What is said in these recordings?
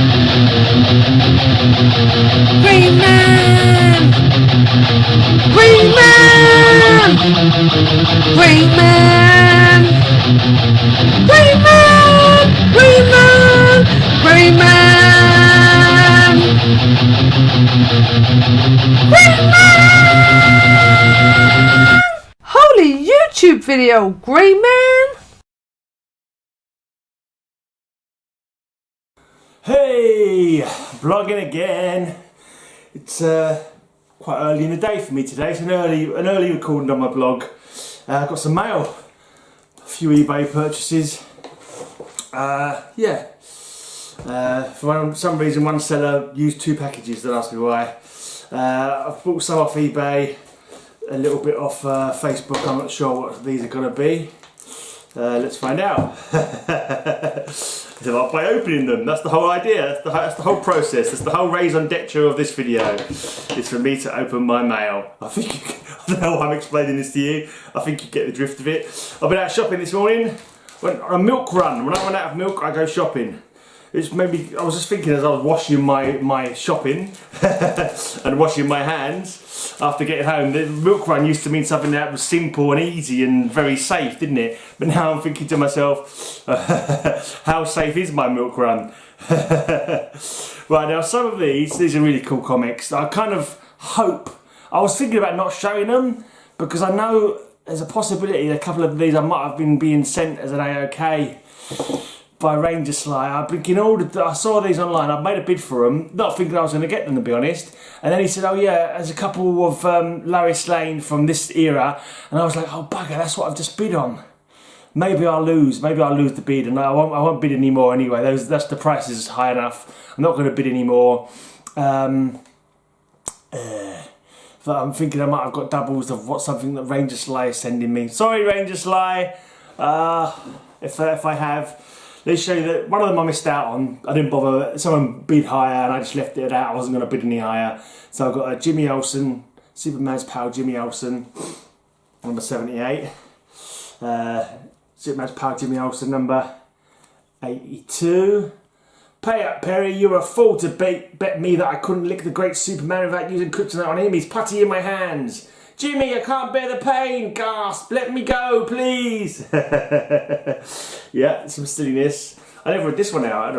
Green Man! Green Man! Green Man! Green Man! Green Man! Green Man! Green Man! Holy YouTube video, Green Man! Hey, blogging again. It's quite early in the day for me today. It's an early recording on my blog. I've got some mail, a few eBay purchases. For some reason, one seller used 2 packages. Don't ask me why. I've bought some off eBay, a little bit off Facebook. I'm not sure what these are going to be. Let's find out. By opening them. That's the whole idea. That's the whole process. That's the whole raison d'etre of this video. Is for me to open my mail. I don't know why I'm explaining this to you. I think you get the drift of it. I've been out shopping this morning. Went on a milk run. When I run out of milk, I go shopping. It's maybe, I was just thinking as I was washing my shopping and washing my hands after getting home, the milk run used to mean something that was simple and easy and very safe, didn't it? But now I'm thinking to myself, how safe is my milk run? Right, now some of these are really cool comics. I kind of hope, I was thinking about not showing them because I know there's a possibility a couple of these I might have been being sent as an AOK by Ranger Sly. I've been ordered. I saw these online. I made a bid for them, not thinking I was going to get them, to be honest. And then he said, "Oh yeah, there's a couple of Lois Lane from this era," and I was like, "Oh bugger, that's what I've just bid on. Maybe I'll lose. Maybe I'll lose the bid, and I won't bid anymore anyway. That's the price is high enough. I'm not going to bid anymore." But I'm thinking I might have got doubles of something that Ranger Sly is sending me. Sorry, Ranger Sly. If I have. Let's show you that one of them I missed out on. I didn't bother. Someone bid higher and I just left it at that. I wasn't going to bid any higher. So I've got a Jimmy Olsen, Superman's pal Jimmy Olsen, number 78. Superman's pal Jimmy Olsen, number 82. Pay up, Perry. You're a fool to bet me that I couldn't lick the great Superman without using kryptonite on him. He's putty in my hands. Jimmy, I can't bear the pain. Gasp. Let me go, please. Yeah, some silliness. I never read this one out.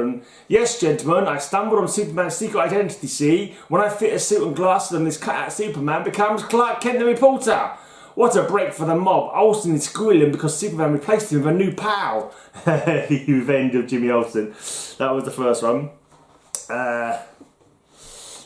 Yes, gentlemen, I stumbled on Superman's secret identity, see? When I fit a suit and glasses on this cut-out Superman becomes Clark Kent the reporter. What a break for the mob. Olsen is squealing because Superman replaced him with a new pal. The Revenge of Jimmy Olsen. That was the first one.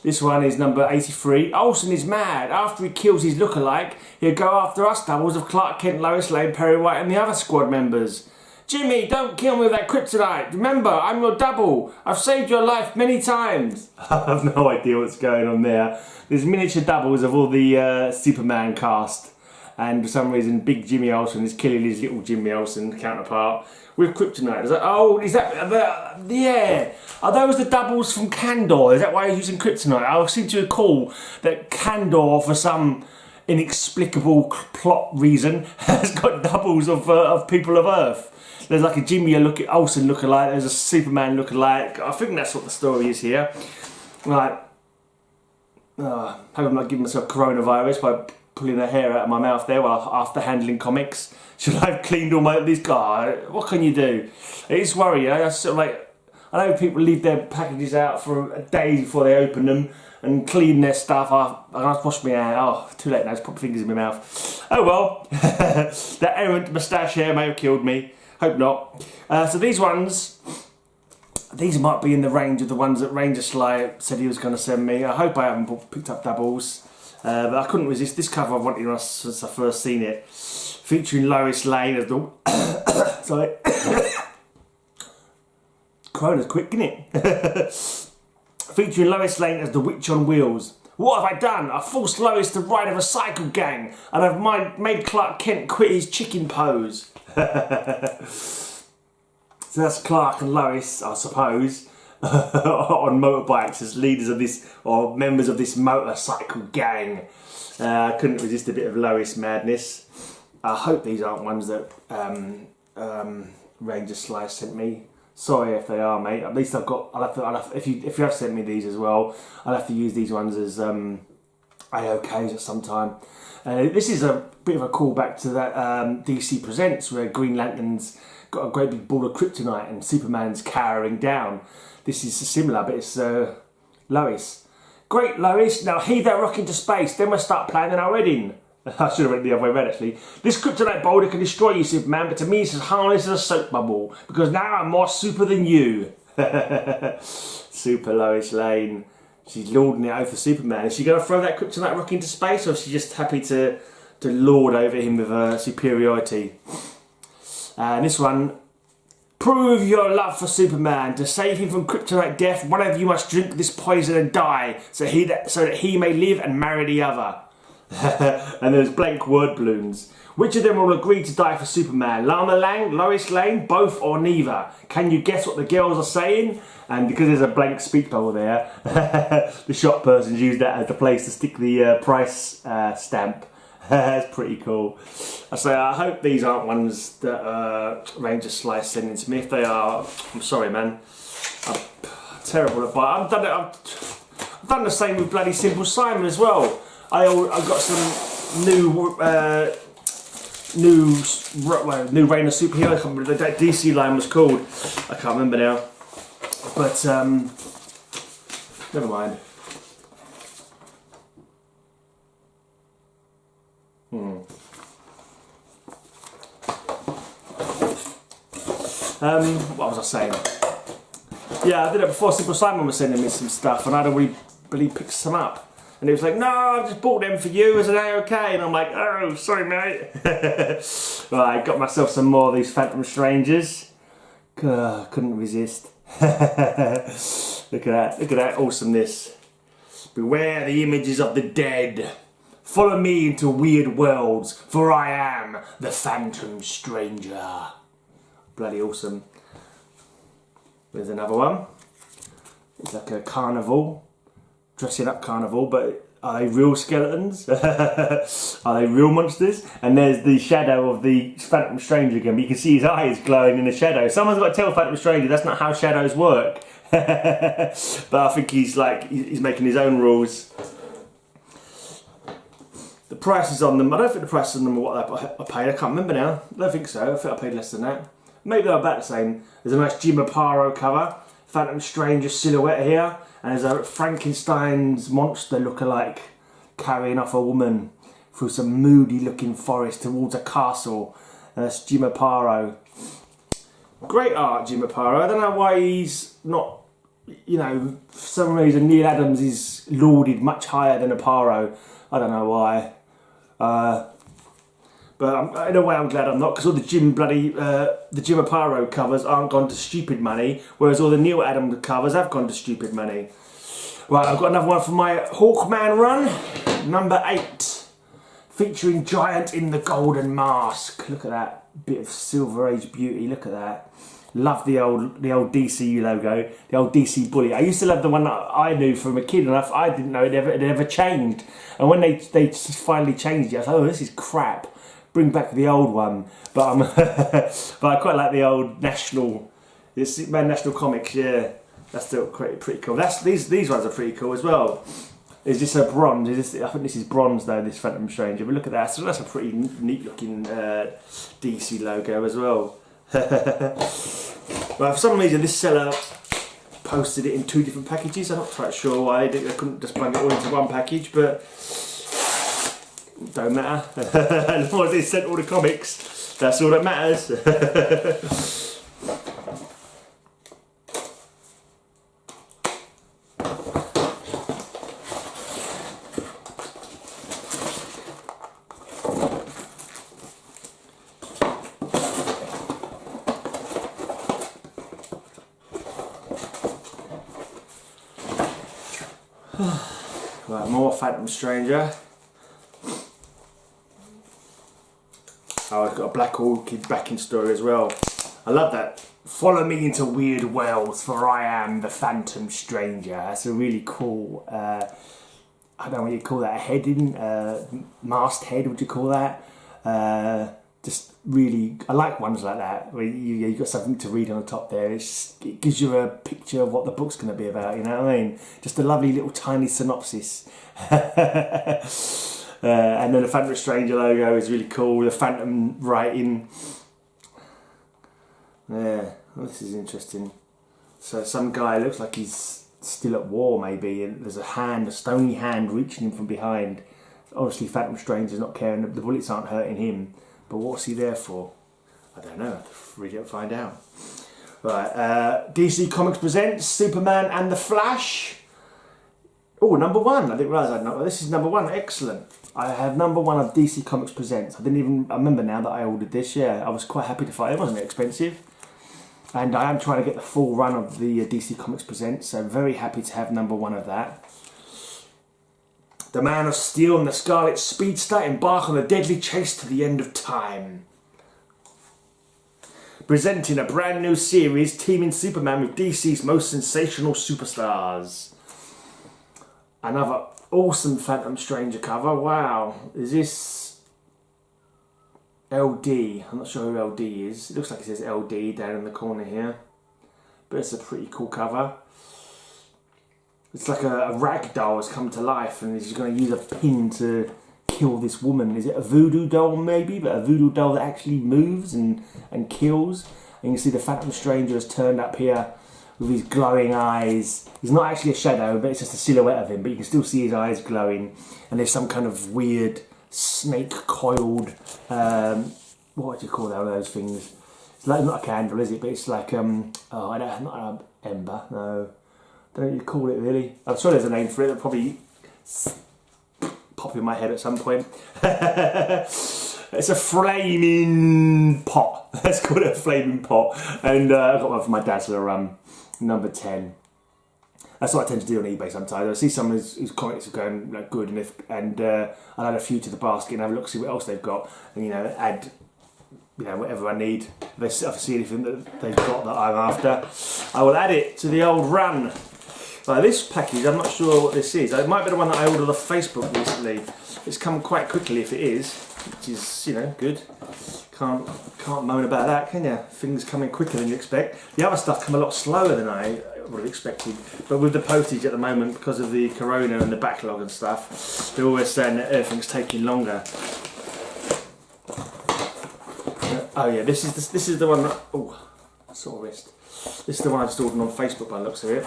This one is number 83. Olsen is mad. After he kills his lookalike, he'll go after us doubles of Clark Kent, Lois Lane, Perry White and the other squad members. Jimmy, don't kill me with that kryptonite. Remember, I'm your double. I've saved your life many times. I have no idea what's going on there. There's miniature doubles of all the Superman cast. And for some reason, big Jimmy Olsen is killing his little Jimmy Olsen counterpart with kryptonite. Is that, oh, is that, yeah. Are those the doubles from Kandor? Is that why he's using kryptonite? I seem to recall that Kandor, for some inexplicable plot reason, has got doubles of people of Earth. There's like a Jimmy Olsen lookalike, there's a Superman lookalike. I think that's what the story is here. Right. Hope I'm not giving myself coronavirus by pulling a hair out of my mouth there after handling comics. Should I have cleaned all these guys? What can you do? It's worrying. I sort of like, I know people leave their packages out for a day before they open them and clean their stuff. I wash my hair. Oh, too late now. Just put my fingers in my mouth. Oh well. That errant moustache hair may have killed me. Hope not. So these ones, these might be in the range of the ones that Ranger Sly said he was going to send me. I hope I haven't picked up doubles. But I couldn't resist this cover. I've wanted it since I first seen it, featuring Lois Lane as the sorry, Corona's quick, isn't it? Featuring Lois Lane as the Witch on Wheels. What have I done? I forced Lois to ride a recycle gang, and I've made Clark Kent quit his chicken pose. So that's Clark and Lois, I suppose, on motorbikes as leaders of this, or members of this motorcycle gang. I couldn't resist a bit of Lois madness. I hope these aren't ones that Ranger Sly sent me. Sorry if they are, mate. At least if you have sent me these as well, I'll have to use these ones as AOKs at some time. This is a bit of a callback to that DC Presents, where Green Lantern's got a great big ball of kryptonite and Superman's cowering down. This is similar, but it's Lois. Great, Lois. Now heave that rock into space, then we'll start planning our wedding. I should have read the other way around, actually. This kryptonite boulder can destroy you, Superman, but to me it's as harmless as a soap bubble, because now I'm more super than you. Super Lois Lane. She's lording it over Superman. Is she going to throw that kryptonite rock into space, or is she just happy to lord over him with her superiority? And this one, prove your love for Superman. To save him from kryptonite death, one of you must drink this poison and die, so that he may live and marry the other. And there's blank word balloons. Which of them will agree to die for Superman? Lana Lang, Lois Lane, both or neither? Can you guess what the girls are saying? And because there's a blank speech bubble there, the shop person's used that as the place to stick the price stamp. That's pretty cool. I hope these aren't ones that Ranger Slice sending to me. If they are, I'm sorry, man. I'm terrible at buying. I've done the same with bloody Simple Simon as well. I got some new Reign of Superhero. I can't remember what that DC line was called. I can't remember now. But never mind. What was I saying? Yeah, I did it before. Simple Simon was sending me some stuff, and I'd already picked some up. And he was like, no, I've just bought them for you as an AOK. And I'm like, oh, sorry, mate. Right, got myself some more of these Phantom Strangers. Couldn't resist. Look at that awesomeness. Beware the images of the dead. Follow me into weird worlds, for I am the Phantom Stranger. Bloody awesome. There's another one. It's like a carnival. Dressing up carnival, but are they real skeletons? Are they real monsters? And there's the shadow of the Phantom Stranger again, but you can see his eyes glowing in the shadow. Someone's got to tell Phantom Stranger that's not how shadows work. But I think he's making his own rules. The prices on them, I don't think the prices on them are what I paid. I can't remember now. I don't think so. I think I paid less than that. Maybe they're about the same. There's a nice Jim Aparo cover. Phantom Stranger silhouette here. And there's a Frankenstein's monster lookalike carrying off a woman through some moody looking forest towards a castle. And that's Jim Aparo. Great art, Jim Aparo. I don't know why he's not, you know, for some reason Neil Adams is lauded much higher than Aparo. I don't know why. But in a way I'm glad I'm not, because all the Jim Aparo covers aren't gone to stupid money, whereas all the Neil Adams covers have gone to stupid money. Right, I've got another one for my Hawkman run, number 8, featuring Giant in the Golden Mask. Look at that bit of Silver Age beauty. Look at that. Love the old DC logo, the old DC bully. I used to love the one that I knew from a kid, and I didn't know it ever changed. And when they finally changed it, I thought, oh, this is crap. Bring back the old one, but but I quite like the old National Comics. Yeah, that's still pretty cool. These ones are pretty cool as well. Is this a bronze? I think this is bronze though. This Phantom Stranger. But look at that. So that's a pretty neat looking DC logo as well. Well, for some reason this seller posted it in 2 different packages. I'm not quite sure why they couldn't just bring it all into one package, but. Don't matter. As long as they sent all the comics, that's all that matters. Right, more Phantom Stranger. Oh, it's got a Black Orchid backing story as well. I love that. Follow me into weird worlds, for I am the Phantom Stranger. That's a really cool, I don't know what you call that, a heading, mast head, would you call that? Just really, I like ones like that where you've got something to read on the top there. It gives you a picture of what the book's going to be about, you know what I mean? Just a lovely little tiny synopsis. And then the Phantom Stranger logo is really cool. The Phantom writing. Yeah, this is interesting. So some guy looks like he's still at war maybe, and there's a stony hand reaching him from behind. Obviously Phantom Stranger's not caring, the bullets aren't hurting him. But what's he there for? I don't know. Read it and find out. Right, DC Comics presents Superman and the Flash. Oh, number 1. I didn't realise I'd not. This is number 1. Excellent. I have number 1 of DC Comics presents. I remember now that I ordered this. Yeah, I was quite happy to find it. It wasn't expensive. And I am trying to get the full run of the DC Comics presents. So very happy to have number 1 of that. The Man of Steel and the Scarlet Speedster embark on a deadly chase to the end of time. Presenting a brand new series teaming Superman with DC's most sensational superstars. Another awesome Phantom Stranger cover. Wow. Is this LD? I'm not sure who LD is. It looks like it says LD down in the corner here. But it's a pretty cool cover. It's like a rag doll has come to life and he's going to use a pin to kill this woman. Is it a voodoo doll maybe? But a voodoo doll that actually moves and kills. And you can see the Phantom Stranger has turned up here with his glowing eyes. He's not actually a shadow, but it's just a silhouette of him. But you can still see his eyes glowing. And there's some kind of weird snake coiled, what do you call those things? It's like, not a candle, is it? But it's like, not an ember, no. I don't know what you call it really. I'm sure there's a name for it. It'll probably pop in my head at some point. It's a flaming pot. Let's call it a flaming pot. And I got one for my Dazzler number 10. That's what I tend to do on eBay sometimes. I see some whose comics are going like good, and I'll add a few to the basket and have a look, see what else they've got, and add whatever I need. If I see anything that they've got that I'm after, I will add it to the old run. This package, I'm not sure what this is. It might be the one that I ordered off Facebook recently. It's come quite quickly if it is, which is, good. Can't moan about that, can you? Things coming quicker than you expect. The other stuff come a lot slower than I would have expected. But with the postage at the moment, because of the corona and the backlog and stuff, they're always saying that everything's taking longer. Oh yeah, this is the one that, sore wrist. This is the one I just ordered on Facebook by the looks of it.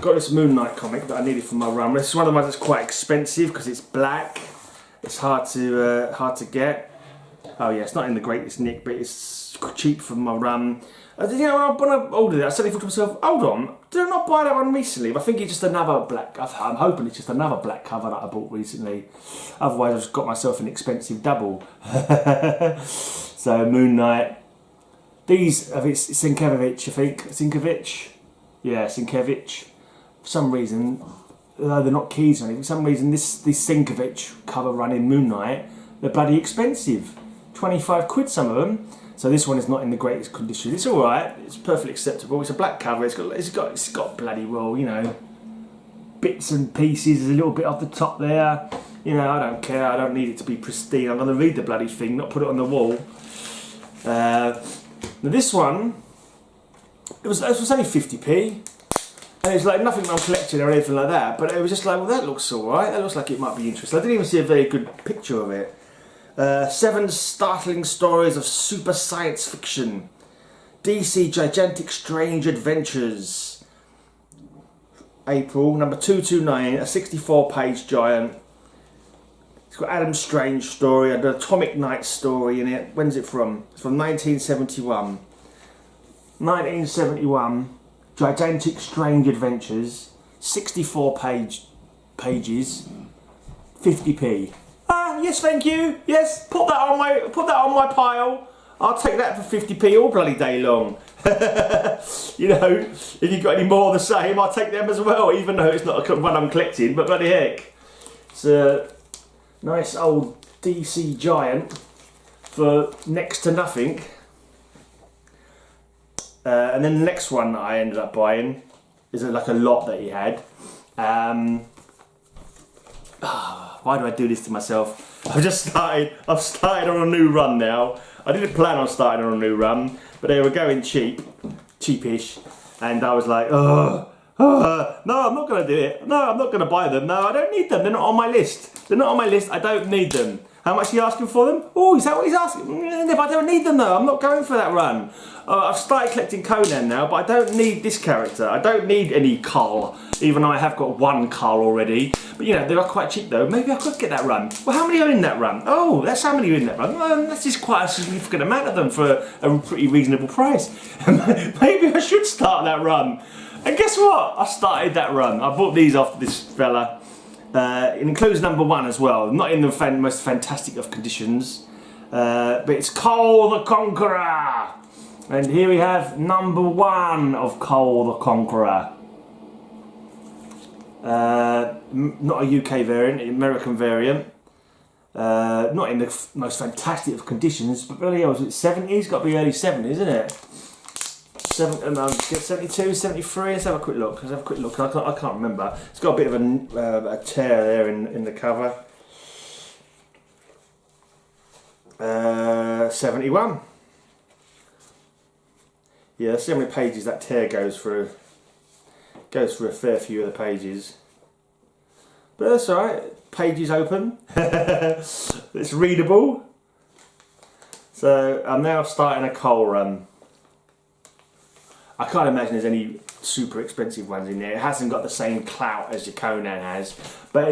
Got this Moon Knight comic that I needed for my run. This is one of the ones that's quite expensive because it's black. It's hard to get. Oh yeah, it's not in the greatest nick, but it's cheap for my run. When I ordered it, I suddenly thought to myself, hold on, did I not buy that one recently? I think it's just another black. I'm hoping it's just another black cover that I bought recently. Otherwise, I've just got myself an expensive double. So Moon Knight. These, it's Sienkiewicz, I think. Sienkiewicz? Yeah, Sienkiewicz. For some reason, though they're not keys or anything, for some reason this Sienkiewicz cover run in Moon Knight, they're bloody expensive. 25 quid some of them. So this one is not in the greatest condition. It's alright, it's perfectly acceptable. It's a black cover, it's got bloody well, bits and pieces, a little bit off the top there. I don't care, I don't need it to be pristine. I'm gonna read the bloody thing, not put it on the wall. Now this one, it was only 50p. And it's like nothing I'm collecting or anything like that, but it was just like, well, that looks alright, that looks like it might be interesting. I didn't even see a very good picture of it. 7 startling stories of super science fiction. DC Gigantic Strange Adventures. April, number 229, a 64-page giant. It's got Adam Strange story and an Atomic Knight story in it. When's it from? It's from 1971. 1971. Gigantic Strange Adventures, 64 pages, 50p. Yes, thank you. Yes, put that on my pile. I'll take that for 50p all bloody day long. If you've got any more of the same, I'll take them as well, even though it's not one I'm collecting, but bloody heck. It's a nice old DC giant for next to nothing. And then the next one that I ended up buying is like a lot that he had. why do I do this to myself? I've started on a new run now. I didn't plan on starting on a new run, but they were going cheapish, and I was like, no, I'm not going to do it. No, I'm not going to buy them. No, I don't need them. They're not on my list. They're not on my list. I don't need them. How much are you asking for them? Oh, is that what he's asking? If I don't need them though, I'm not going for that run. I've started collecting Conan now, but I don't need this character. I don't need any Carl, even though I have got one Carl already. But you know, they are quite cheap though. Maybe I could get that run. Well, how many are in that run? Oh, that's how many are in that run. Well, that's just quite a significant amount of them for a pretty reasonable price. Maybe I should start that run. And guess what? I started that run. I bought these off this fella. It includes number 1 as well. Not in the most fantastic of conditions. But it's Cole the Conqueror. And here we have number 1 of Cole the Conqueror. Not a UK variant, an American variant. Not in the most fantastic of conditions, but really, was it 70s? Got to be early 70s, isn't it? 72, 73. Let's have a quick look. I can't remember. It's got a bit of a tear there in the cover. 71. Yeah, see how many pages that tear goes through. Goes through a fair few of the pages. But that's alright. Pages open. It's readable. So I'm now starting a Cole run. I can't imagine there's any super expensive ones in there. It hasn't got the same clout as your Conan has, but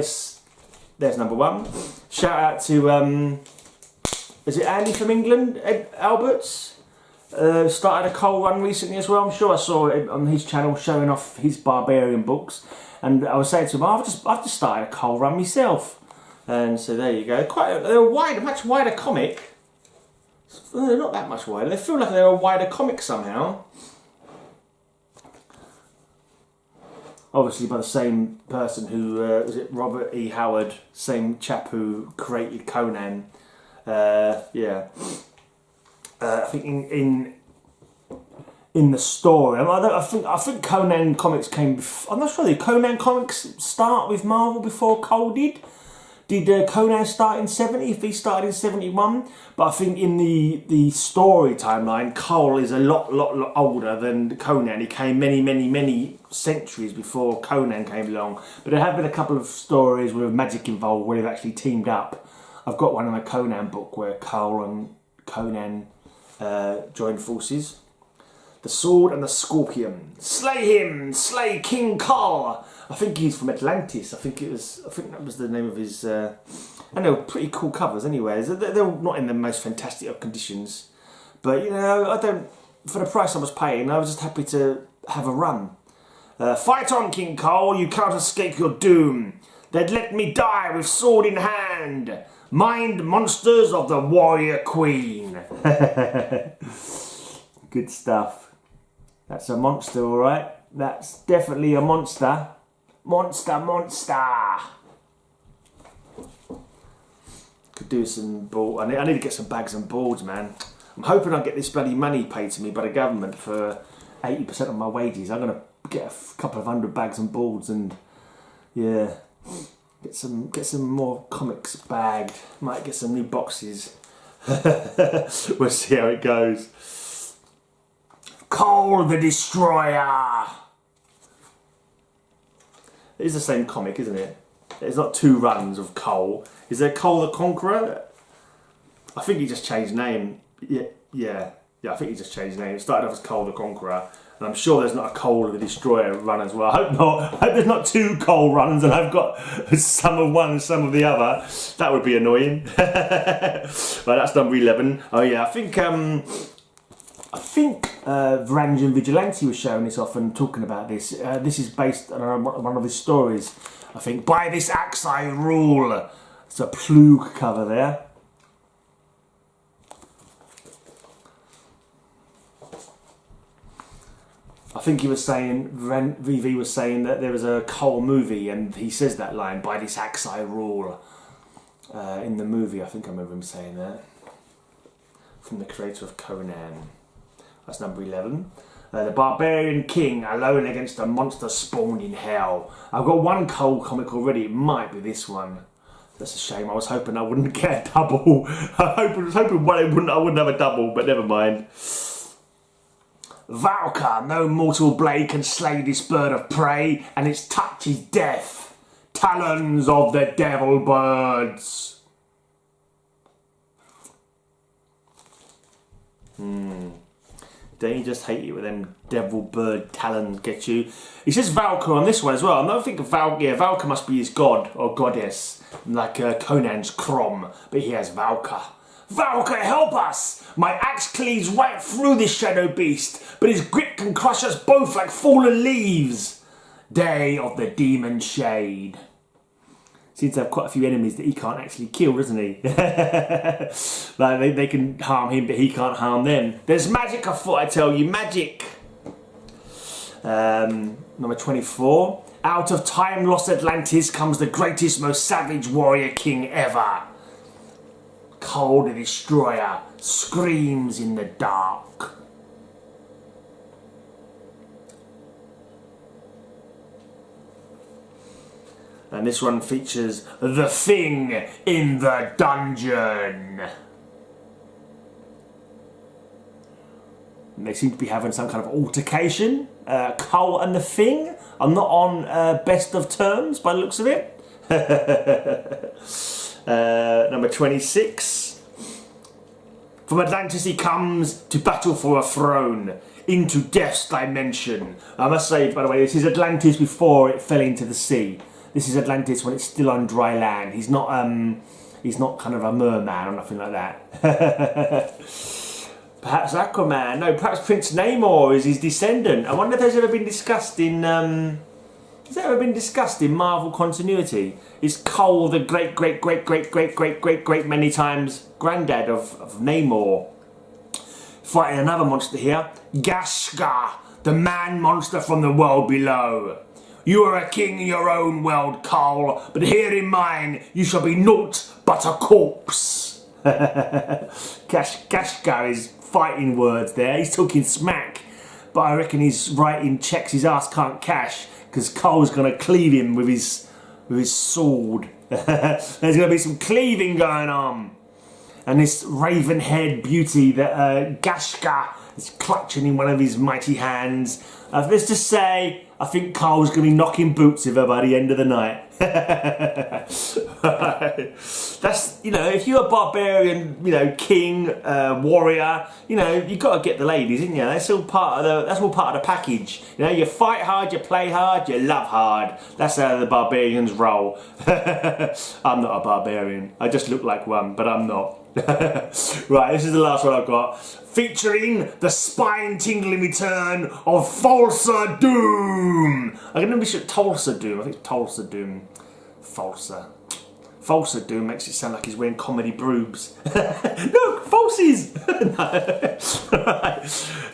there's number 1. Shout out to is it Andy from England, Ed Alberts? Started a Cole run recently as well. I'm sure I saw it on his channel showing off his barbarian books, and I was saying to him, I've just started a Cole run myself, and so there you go. They're a much wider comic. They're not that much wider. They feel like they're a wider comic somehow. Obviously by the same person who, was it Robert E. Howard, same chap who created Conan. Yeah. I think in the story, I think Conan comics came before, I'm not sure, did Conan comics start with Marvel before Cole did? Did Conan start in 70, if he started in 71? But I think in the story timeline, Cole is a lot older than Conan. He came many centuries before Conan came along. But there have been a couple of stories with magic involved where they've actually teamed up. I've got one in a Conan book where Cole and Conan joined forces. The Sword and the Scorpion. Slay him! Slay King Cole! I think he's from Atlantis. I think that was the name of his. And they were pretty cool covers, anyway. They're not in the most fantastic of conditions, but you know, for the price I was paying, I was just happy to have a run. Fight on, King Cole! You can't escape your doom. They'd let me die with sword in hand. Mind monsters of the warrior queen. Good stuff. That's a monster, all right. That's definitely a monster. Monster. Could do some ball. I need to get some bags and boards, man. I'm hoping I get this bloody money paid to me by the government for 80% of my wages. I'm gonna get a couple of 100 bags and boards and yeah, get some more comics bagged. Might get some new boxes. We'll see how it goes. Cole the Destroyer. It is the same comic, isn't it? It's not 2 runs of Cole. Is there Cole the Conqueror? I think he just changed name. Yeah. I think he just changed name. It started off as Cole the Conqueror, and I'm sure there's not a Cole the Destroyer run as well. I hope not. I hope there's not 2 Cole runs, and I've got some of one and some of the other. That would be annoying. Right, that's number 11. Oh yeah, I think Varangian Vigilante was showing this off and talking about this. This is based on one of his stories. I think, by this axe I rule. It's a Plug cover there. I think he was saying, VV was saying that there was a Cole movie and he says that line, by this axe I rule. In the movie, I think I remember him saying that. From the creator of Conan. That's number 11. The Barbarian King, alone against a monster spawned in hell. I've got one Cole comic already. It might be this one. That's a shame. I was hoping I wouldn't get a double. I was hoping I wouldn't have a double, but never mind. Valka, no mortal blade can slay this bird of prey, and its touch is death. Talons of the devil birds. Don't you just hate it when them devil bird talons get you? He says Valka on this one as well. I'm not thinking Valka. Yeah, Valka must be his god or goddess, like Conan's Crom, but he has Valka. Valka, help us! My axe cleaves right through this shadow beast, but his grip can crush us both like fallen leaves. Day of the demon shade. Seems to have quite a few enemies that he can't actually kill, doesn't he? Like they can harm him, but he can't harm them. There's magic, I thought I'd tell you. Magic. Number 24. Out of time-lost Atlantis comes the greatest, most savage warrior king ever. Cold the Destroyer screams in the dark. And this one features the Thing in the dungeon. And they seem to be having some kind of altercation. Cole and the Thing are not on best of terms by the looks of it. Number 26. From Atlantis he comes to battle for a throne, into death's dimension. I must say, by the way, this is Atlantis before it fell into the sea. This is Atlantis when it's still on dry land. He's not kind of a merman or nothing like that. Perhaps Aquaman. No, perhaps Prince Namor is his descendant. I wonder if that's ever been discussed in has that ever been discussed in Marvel continuity? Is Cole the great many times granddad of Namor? Fighting another monster here. Gashga, the man monster from the world below. You are a king in your own world, Cole, but here in mine you shall be naught but a corpse. Gashga is fighting words there. He's talking smack, but I reckon he's writing checks his ass can't cash, because Cole's going to cleave him with his sword. There's going to be some cleaving going on. And this raven-haired beauty that Gashga is clutching in one of his mighty hands. Let's just say, I think Cole's going to be knocking boots with her by the end of the night. That's, you know, if you're a barbarian, you know, king, warrior, you know, you've got to get the ladies, isn't you? That's all part of the package. You know, you fight hard, you play hard, you love hard. That's how the barbarians roll. I'm not a barbarian. I just look like one, but I'm not. Right, this is the last one I've got. Featuring the spine-tingling return of Falsa Doom. I'm going to be sure Tulsa Doom. I think it's Tulsa Doom. Falsa Doom makes it sound like he's wearing comedy broobs. Look, falsies. Right.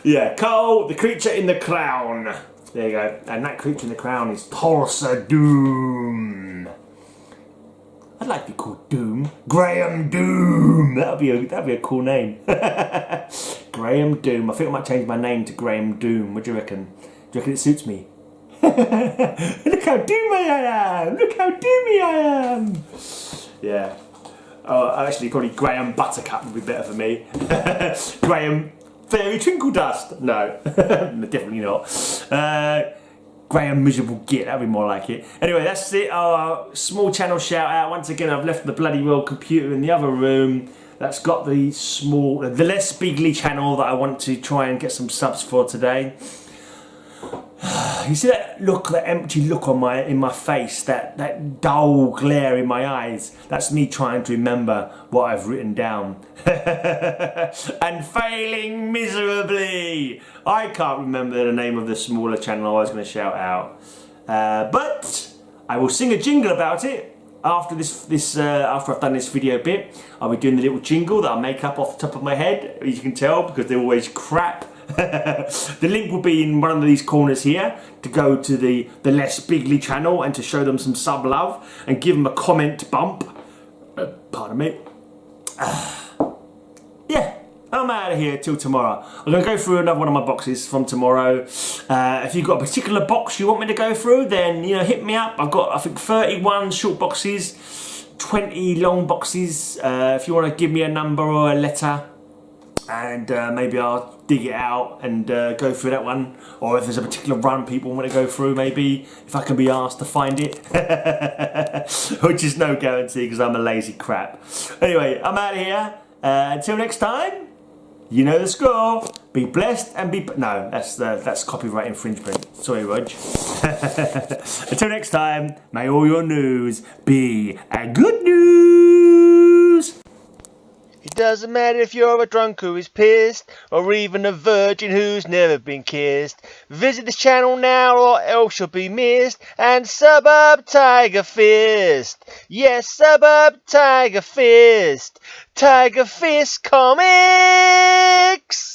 Yeah, Cole, the creature in the crown. There you go. And that creature in the crown is Tulsa Doom. I'd like to be called Doom. Graham Doom. That'd be a cool name. Graham Doom. I think I might change my name to Graham Doom. What do you reckon? Do you reckon it suits me? Look how doomy I am! Look how doomy I am! Yeah. Oh, actually, probably Graham Buttercup would be better for me. Graham Fairy Twinkle Dust. No, definitely not. Graham Miserable Git, that'd be more like it. Anyway, that's it. Small channel shout out. Once again, I've left the bloody well computer in the other room. That's got the less bigly channel that I want to try and get some subs for today. You see that look, that empty look on in my face, that dull glare in my eyes? That's me trying to remember what I've written down. And failing miserably. I can't remember the name of the smaller channel I was going to shout out. But I will sing a jingle about it. After after I've done this video bit, I'll be doing the little jingle that I make up off the top of my head, as you can tell, because they're always crap. The link will be in one of these corners here to go to the less bigly channel and to show them some sub love and give them a comment bump. Pardon me. Yeah, I'm out of here till tomorrow. I'm going to go through another one of my boxes from tomorrow. If you've got a particular box you want me to go through, then, you know, hit me up. I've got, I think, 31 short boxes. 20 long boxes. If you want to give me a number or a letter, and maybe I'll dig it out and go through that one. Or if there's a particular run people want to go through, maybe if I can be asked to find it. Which is no guarantee because I'm a lazy crap. Anyway, I'm out of here. Until next time, you know the score. Be blessed and be... No, that's copyright infringement. Sorry, Rog. Until next time, may all your news be a good news. It doesn't matter if you're a drunk who is pissed, or even a virgin who's never been kissed. Visit this channel now or else you'll be missed. And sub up Tigerfist. Yes, sub up Tigerfist. Tigerfists Comics.